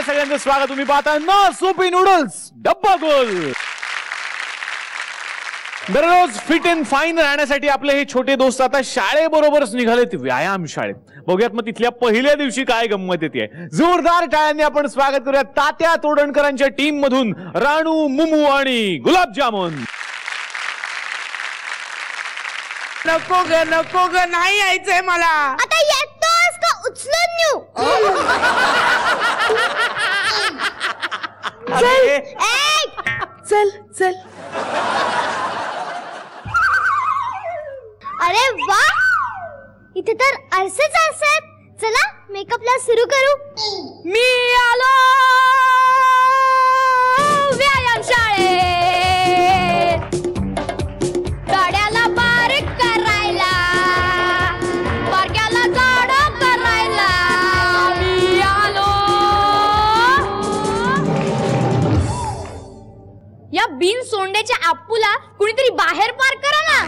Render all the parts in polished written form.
आपल्या सगळ्यांचं स्वागत. तुम्ही पाहता ना सोपी नूडल्स डब्बा गोल. दररोज फिट अँड फाईन राहण्यासाठी आपले हे छोटे दोस्त आता शाळेबरोबरच निघालेत व्यायाम शाळेत. बघूयात मग तिथल्या पहिल्या दिवशी काय गंमत येते. जोरदार टाळ्यांनी आपण स्वागत करूया तात्या तोडणकरांच्या टीम मधून राणू, मुमू आणि गुलाबजामुन. नको ग नाही यायचंय मला. आता येतोस का उचलून नेऊ? चल चल. अरे वा, इथे तर आरसेच आरसे आहेत. चला मेकअपला सुरू करू. मी आलो व्यायाम शाळेत, गाड्याला बारीक करायला, बारक्याला जाड करायला. मी आलो. या बिन सोंड्याच्या आप्पूला कुणीतरी बाहेर पार्क करा ना.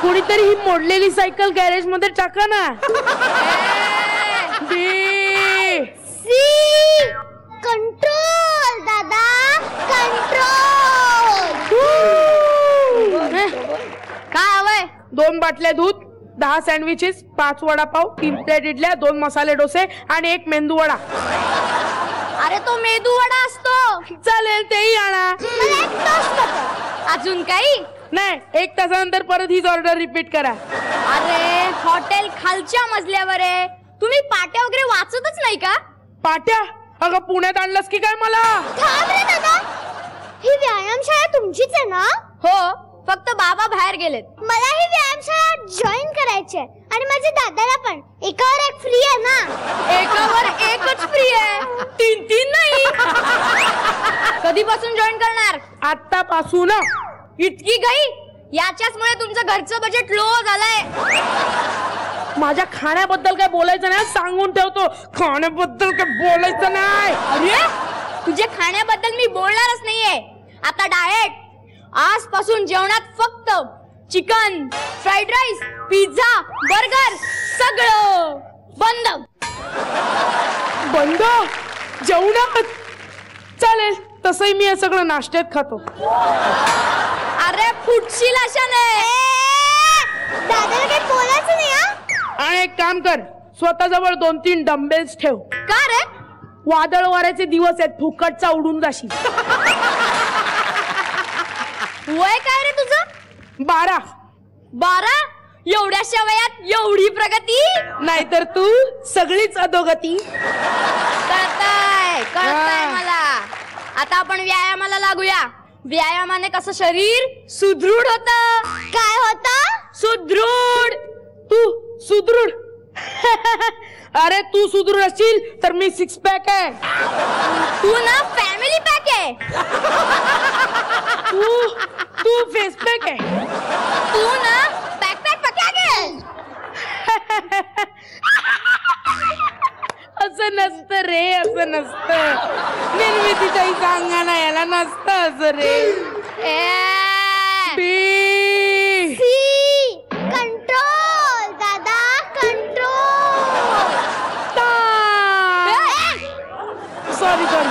कुणीतरी ही मोडलेली सायकल गॅरेज मध्ये टाका ना. कंट्रोल दादा, कंट्रोल. काय हवंय? 2 बाटल्या दूध, 10 सँडविचेस, 5 वडापाव, 3 प्लेट इडल्या, 2 मसाले डोसे आणि 1 मेंदू वडा. अरे तो मेदू वडा असतो. चालेल तेही आणा. मला एक टोस्ट नको. अजून काही नाही, 1 तासानंतर परत हीच ऑर्डर रिपीट करा. अरे हॉटेल खालच्या मजल्यावर आहे. तुम्ही पाट्या वगैरे वाचतच नाही का? पाट्या? अगं पुण्यात आणलंस की काय मला? थांब रे दादा, ही व्यायामशाळा तुमचीच आहे ना? हो, फक्त बाबा बाहेर गेलेत. मला ही व्यायामशाळा जॉईन करायची आहे आणि माझ्या दादाला पण. एकावर एक फ्री आहे ना? एकावर एकच फ्री आहे, 3 नाही. कधीपासून जॉईन करणार? आत्तापासून. इतकी घाई? याच्याचमुळे तुमचं घरचं बजेट लो झालंय. माझ्या खाण्याबद्दल काय बोलायचं नाही, सांगून ठेवतो. खाण्याबद्दल काय बोलायचं नाही. अरे तुझ्या खाण्याबद्दल मी बोलणारच नाहीये. आता डाएट. आजपासून जेवणात फक्त chicken, fried rice, pizza, burger सगळं बंद. बंद? जेवणात? चालेल, तसंही मी हे सगळं नाश्त्यात खातो. अरे फुटशील अशाने. दादाला काही बोलायचं नाही हा? आणि एक काम कर, स्वतःजवळ 2-3 डंबेल्स ठेव. का रे? वादळ वाऱ्याचे दिवस आहेत, फुकटचा उडून जाशील. वय काय रे तुझं? 12. 12? एवढ्याशा वयात एवढी प्रगती? नाहीतर तू सगळीच अधोगती. कळतंय मला. आता आपण व्यायामाला लागूया. व्यायामाने कसं शरीर सुदृढ होतं. काय होतं? सुदृढ. तू सुदृढ? अरे तू सुदृढ असशील तर मी 6 पॅक आहे. तू ना फॅमिली पॅक आहे. तू फेस पॅक आहे. तू ना पॅक आहे. असं नसतं रे, असं नसतं. निर्मितीताई सांगा ना, याला नसतं असं रे. कंट्रोल दादा, कंट्रोल. सॉरी तर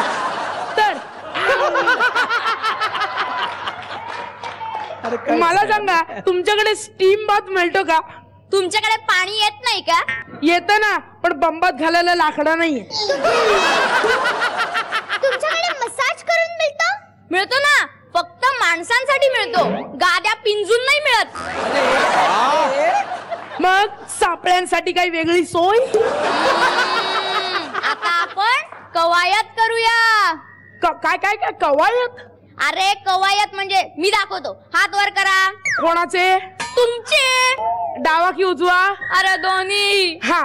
मला सांगा, तुमच्याकडे स्टीम बाथ मिळतो का? तुमच्याकडे पाणी येत नाही का? येतं ना, पण बंबात घालायला लाकडा नाहीये. तुमच्याकडे मसाज करून मिळतो ना, फक्त माणसांसाठी मिळतो. गाद्या पिंजून नाही मिळत. मग सापळ्यांसाठी काही वेगळी सोय? आता आपण कवायत करूया. काय काय काय कवायत? अरे कवायत म्हणजे मी दाखवतो. हात वर करा. कोणाचे? तुमचे. डावा की उजवा? अरे दोन्ही. हा.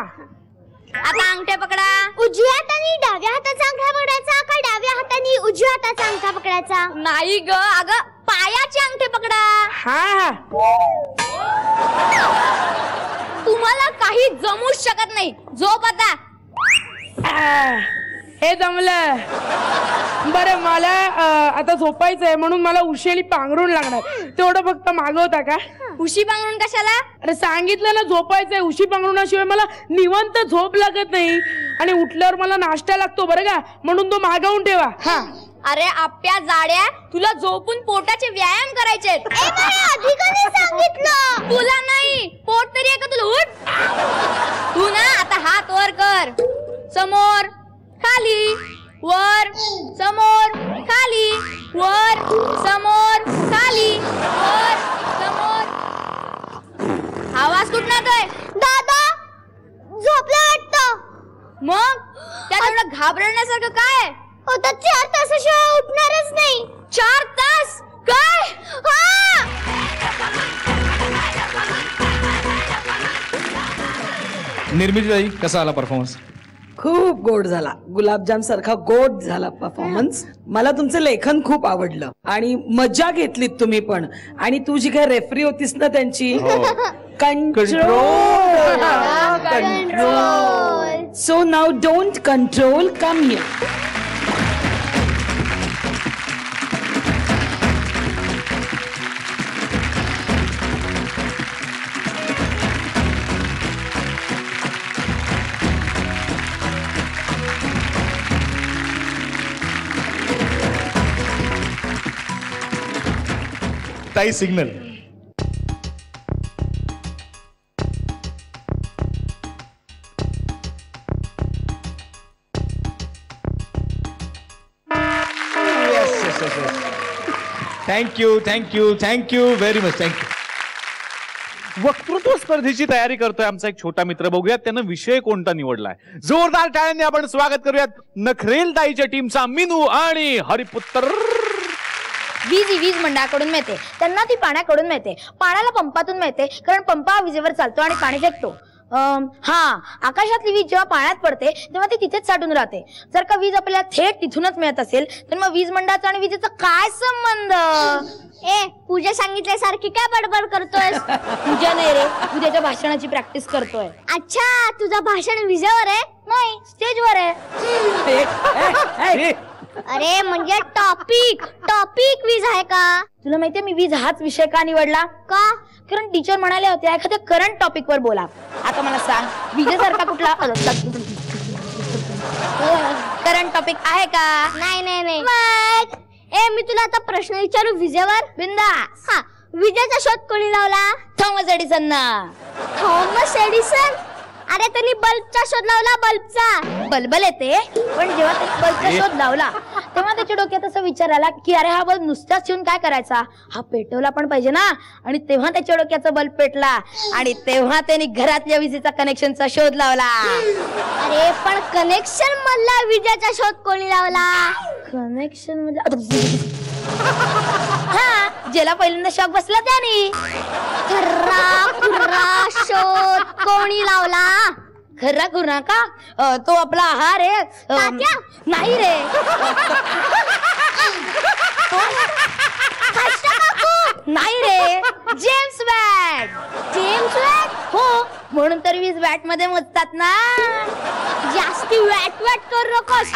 आता अंगठे पकडा. उजव्या हाताने डाव्या हाताचा अंगठा पकडायचा का डाव्या हाताने उजव्या हाताचा अंगठा पकडायचा? नाही ग, अगं पायाचे अंगठे पकडा. हा. तुम्हाला काही जमूच शकत नाही. झोप आता. हे जमलं. बरं, मला आता झोपायचंय, म्हणून मला उशीने पांघरून लागणार. तेवढं फक्त मागवता का? उशी पांघरून कशाला? अरे सांगितलं ना झोपायचंय. उशी पांघरुणाशिवाय मला निवांत झोप लागत नाही. आणि उठल्यावर मला नाश्ता लागतो बरं का, म्हणून तो मागवून ठेवा. हा. अरे आप्या जाड्या, तुला झोपून पोटाचे व्यायाम करायचे. आधी कधी सांगितलं? तुला नाही, पोट तरी आहे का तुला? उठ तू ना, आता हात वर कर. समोर खाली वर, समोर खाली वर, समोर खाली वर, समोर. आवाज कुठला काय? दादा झोपला वाटतं. मग त्यात एवढं घाबरण्यासारखं काय? आता 4 तासाशिवाय उठणारच नाही. 4 तास काय? निर्मितीताई, कसा आला परफॉर्मन्स? खूप गोड झाला, गुलाबजाम सारखा गोड झाला परफॉर्मन्स. मला तुमचं लेखन खूप आवडलं आणि मजा घेतलीत तुम्ही पण. आणि तू जी काय रेफरी होतीस ना त्यांची, control. So now don't control, come here. ताई signal. Thank you thank you thank you very much. Thank you. वक्तृत्व स्पर्धेची तयारी करतोय आमचा एक छोटा मित्र. बघूयात त्यानं विषय कोणता निवडलाय. जोरदार टाळ्यांनी आपण स्वागत करूयात नखरेल ताईच्या टीमचा मिनू आणि हरिपुत्र. वीज मंडळाकडून मिळते, त्यांना ती पाण्याकडून मिळते. पाण्याला पंपातून मिळते, कारण पंप हा विजेवर चालतो आणि पाणी फेकतो. हा, आकाशातली वीज जेव्हा पाण्यात पडते तेव्हा ती तिथेच साठून राहते. जर का वीज आपल्याला थेट तिथूनच मिळत असेल तर मग वीज मंडळाचा आणि विजेचा काय संबंध? पूजा सांगितल्यासारखी काय बडबड करतोय? पूजा नाही रे, उद्याच्या भाषणाची प्रॅक्टिस करतोय. अच्छा, तुझं भाषण विजेवर आहे? नाही, स्टेजवर आहे. अरे म्हणजे टॉपिक वीज आहे का? तुला माहितीये मी वीज हाच विषय का निवडला? का? कारण टीचर म्हणाले होते एखाद्या करंट टॉपिक वर बोला. आता मला सांग, विजेसारखा कुठला करंट टॉपिक आहे का? नाही. मी तुला आता प्रश्न विचारू विजेवर. बिंदास. हा, विजेचा शोध कोणी लावला? थॉमस एडिसन ना. Thomas Edison? अरे त्यांनी बल्बचा शोध लावला. बल्बचा बल्बल येते, पण जेव्हा त्यांनी बल्बचा शोध लावला तेव्हा त्याच्या डोक्यात असं विचार आला की अरे हा बल्ब नुसताच ठेवून काय करायचा, हा पेटवला पण पाहिजे ना. आणि तेव्हा त्याच्या डोक्याचा बल्ब पेटला आणि तेव्हा त्यांनी घरातल्या विजेचा कनेक्शनचा शोध लावला. अरे पण कनेक्शन मधला विजेचा शोध कोणी लावला? कनेक्शन म्हणजे हा, ज्याला पहिल्यांदा शॉक बसला त्याने. खरा शोध कोणी लावला? खरा खुरा का? तो आपला हा रे. नाही रे. नाही रे, जेम्स वॅट. James watt? हो, म्हणून तर वीज वॅट मध्ये मोजतात ना. जास्ती वॅट करू नकोस.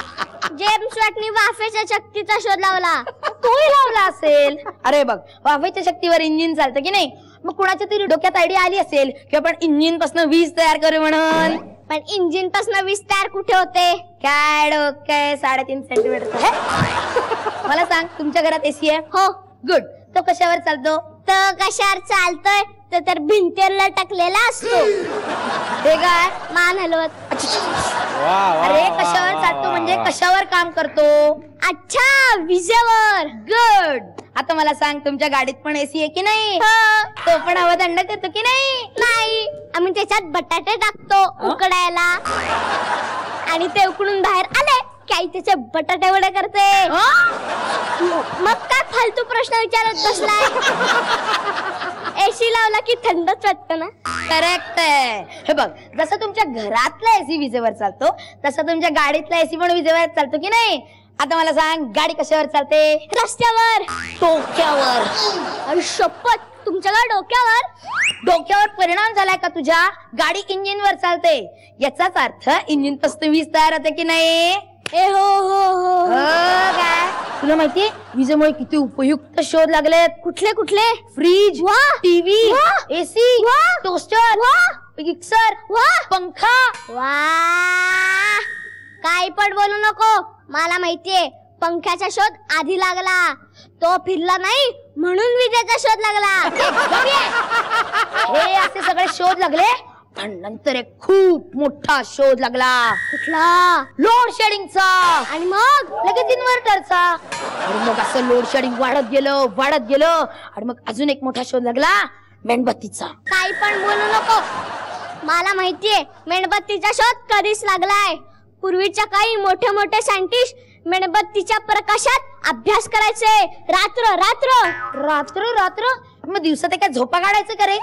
जेम्स वॅटनी वाफेच्या शक्तीचा शोध लावला. तोही लावला असेल. अरे बघ, वाफेच्या शक्तीवर इंजिन चालतं की नाही. मग कुणाच्या तरी डोक्यात आयडिया आली असेल की आपण इंजिन पासून वीज तयार करू म्हणून. पण इंजिन पासून वीज तयार कुठे होते? काय डोकं 3.5 सेंटीमीटर. मला सांग, तुमच्या घरात एसी आहे? हो. गुड. तो कशावर चालतो? तर कशावर चालतोय? तर भिंतीवर लटकलेला असतो. हे काय? मान हलवत. अरे कशावर चालतो म्हणजे कशावर काम करतो? अच्छा, विजेवर. गुड. आता मला सांग, तुमच्या गाडीत पण एसी आहे की नाही? तो पण हवा थंड करतो की नाही? नाही, आम्ही त्याच्यात बटाटे टाकतो उकडायला आणि ते उकडून बाहेर आले काही त्याचे बटाटे वडे करते. मग काय फालतू प्रश्न विचारत बसलाय? एसी लावला की थंडच वाटतं ना. करेक्ट आहे. हे बघ, जसं तुमच्या घरातला एसी विजेवर चालतो तसं तुमच्या गाडीतला एसी पण विजेवर चालतो की नाही? आता मला सांग, गाडी कशावर चालते? रस्त्यावर. डोक्यावर. अरे शपथ, तुमच्या डोक्यावर? डोक्यावर परिणाम झालाय का तुझ्या? गाडी इंजिन वर चालते, याचाच अर्थ इंजिन पासून वीज तयार होते की नाही? हो. काय तुला माहितीये विजेमुळे किती उपयुक्त शोध लागलेत? कुठले? Fridge, TV, AC, toaster, mixer, वा पंखा. वा काय पण बोलू नको. मला माहितीये पंख्याचा शोध आधी लागला, तो फिरला नाही म्हणून विजेचा शोध लागला. हे असे सगळे शोध लागले, पण नंतर एक खूप मोठा शोध लागला. कुठला? लोड शेडिंगचा. आणि मग लगेच इन्व्हर्टरचा. आणि मग असं लोड शेडिंग वाढत गेलं आणि मग अजून एक मोठा शोध लागला मेणबत्तीचा. काय पण बोलू नको. मला माहितीये मेणबत्तीचा शोध कधीच लागलाय. पूर्वीच्या काही मोठे मोठे सायंटिस्ट मेणबत्तीच्या प्रकाशात अभ्यास करायचे रात्र रात्र रात्र रात्र. मग दिवसात एका झोपा काढायचं का रे?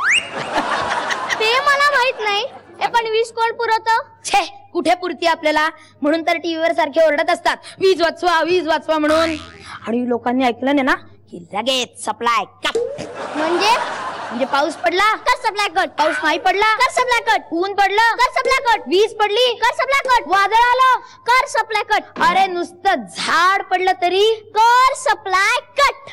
ते मला माहित नाही. पण वीज कोण पुरवतं? छे, कुठे पुरती आपल्याला. म्हणून तर टीव्हीवर सारखे ओरडत असतात, वीज वाचवा म्हणून. आणि लोकांनी ऐकलं नाही ना की लगेच सप्लाय कट. म्हणजे पाऊस पडला कर सप्लाय कट. पाऊस नाही पडला कर सप्लाय कट. ऊन पडलं कर सप्लाय कट. वीज पडली कर सप्लाय कट. वादळ आलं कर सप्लाय कट. अरे नुसतं झाड पडलं तरी कर सप्लाय कट.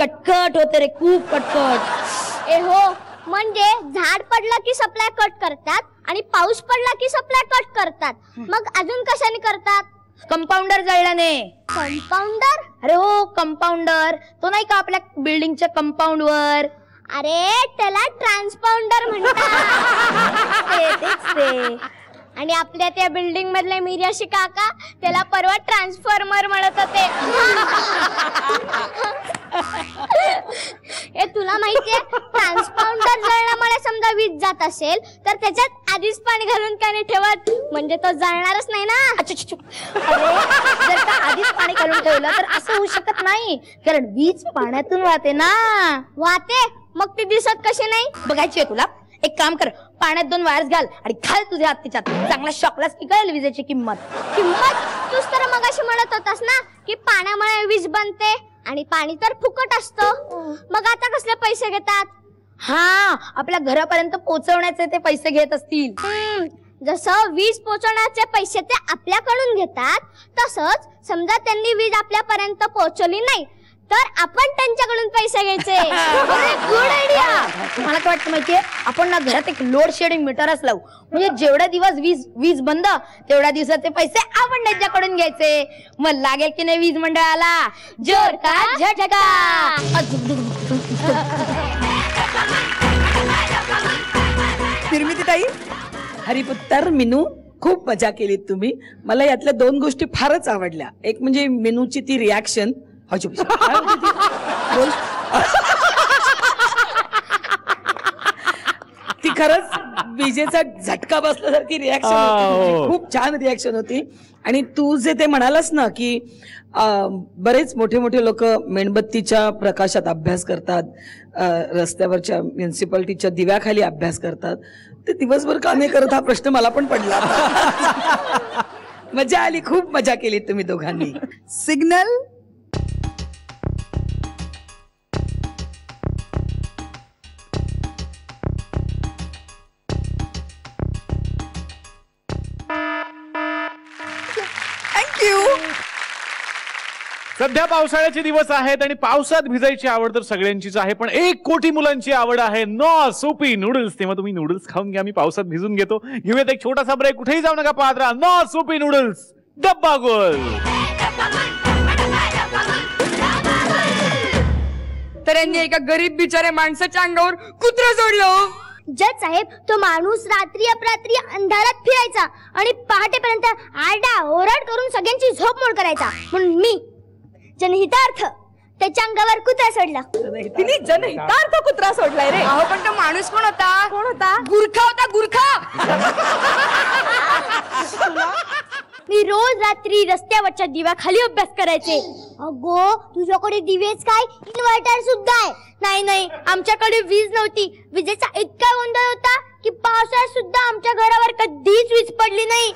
कटकट होते रे, खूप कटकट. ए हो, म्हणजे झाड पडलं की सप्लाय कट करतात आणि पाऊस पडला की सप्लाय कट करतात. मग अजून कशाने करतात? कंपाऊंडर जळल्याने. कंपाऊंडर? अरे हो, कंपाऊंडर. तो नाही का आपल्या बिल्डिंगच्या कंपाऊंड वर? अरे त्याला ट्रान्सपाऊंडर म्हणतात. ते. आणि आपल्या त्या बिल्डिंग मधले मिर्याशी काका त्याला परवा ट्रान्सफॉर्मर म्हणत होते. हे तुला माहितीये ट्रान्सपाऊंडर जळल्यामुळे समजा वीज जात असेल तर त्याच्यात आधीच पाणी घालून काय नाही ठेवत, म्हणजे तो जळणारच नाही ना. जर का आधीच पाणी घालून ठेवलं तर असं होऊ शकत नाही, कारण वीज पाण्यातून वाहते ना. वाहते, मग ती दिसत कशी नाही? बघायची आहे तुला? एक काम कर, पाण्यात 2 वायर्स घाल आणि घाल तुझ्या हात तिच्यात. चांगला शॉकलाच की कळेल विजेची किंमत. तूच तर मगाशी म्हणत होतास ना की पाण्यामुळे वीज बनते आणि पाणी तर फुकट असतं. मग आता कसले पैसे घेतात? हा, आपल्या घरापर्यंत पोहोचवण्याचे ते पैसे घेत असतील. जसं वीज पोहोचवण्याचे पैसे ते आपल्याकडून घेतात, तसंच समजा त्यांनी वीज आपल्यापर्यंत पोहोचवली नाही तर आपण त्यांच्याकडून पैसे घ्यायचे. Good idea. मला काय वाटतं माहितीये, आपण ना घरात एक लोड शेडिंग मीटरच लावू. म्हणजे जेवढ्या दिवस वीज बंद तेवढ्या दिवसाचे पैसे आपण त्यांच्याकडून घ्यायचे. मग लागेल की नाही वीज मंडळाला जोर का झटका. निर्मिती ताई, हरिपुत्तर, मिनू, खूप मजा केलीत तुम्ही. मला यातल्या 2 गोष्टी फारच आवडल्या. एक म्हणजे मिनूची ती रिॲक्शन. ती खरंच विजेचा झटका बसल्यासारखी रिॲक्शन होती. खूप छान रिॲक्शन होती. आणि तू जे ते म्हणालास ना की बरेच मोठे मोठे लोक मेणबत्तीच्या प्रकाशात अभ्यास करतात, रस्त्यावरच्या म्युन्सिपालिटीच्या दिव्याखाली अभ्यास करतात, ते दिवसभर का नाही करत हा प्रश्न मला पण पडला. मजा आली, खूप मजा केली तुम्ही दोघांनी. सिग्नल. थँक्यू. सध्या पावसाळ्याचे दिवस आहेत आणि पावसात भिजायची आवड तर सगळ्यांचीच आहे, पण 1 कोटी मुलांची आवड आहे नॉ सोपी नूडल्स. तेव्हा तुम्ही नूडल्स खाऊन घ्या, मी पावसात भिजून घेतो. घेऊयात एक छोटासा ब्रेक. कुठेही जाऊ नका, पाहत राहा नॉ सोपी नूडल्स, डब्बा गोल. तर यांनी एका गरीब बिचाऱ्या माणसाच्या अंगावर कुत्रा जोडलं. जज साहेब, तो माणूस रात्री अपरात्री अंधारात फिरायचा आणि पहाटेपर्यंत आरडा ओरड करून सगळ्यांची झोप मोड करायचा. म्हणून मी जनहितार्थ त्याच्या अंगावर कुत्रा सोडला. तिने जनहितार्थ कुत्रा सोडलाय रे. अहो, पण तो माणूस कोण होता? गुरखा होता, गुरखा. मी रोज रात्री रस्त्यावरच्या दिव्याखाली अभ्यास करायचे. अगो, तुझ्याकडे दिवेच काय, इन्व्हर्टर सुद्धा आहे? नाही, आमच्याकडे वीज नव्हती. विजेचा इतका गोंधळ होता की पावसाळ्यात सुद्धा आमच्या घरावर कधीच वीज पडली नाही.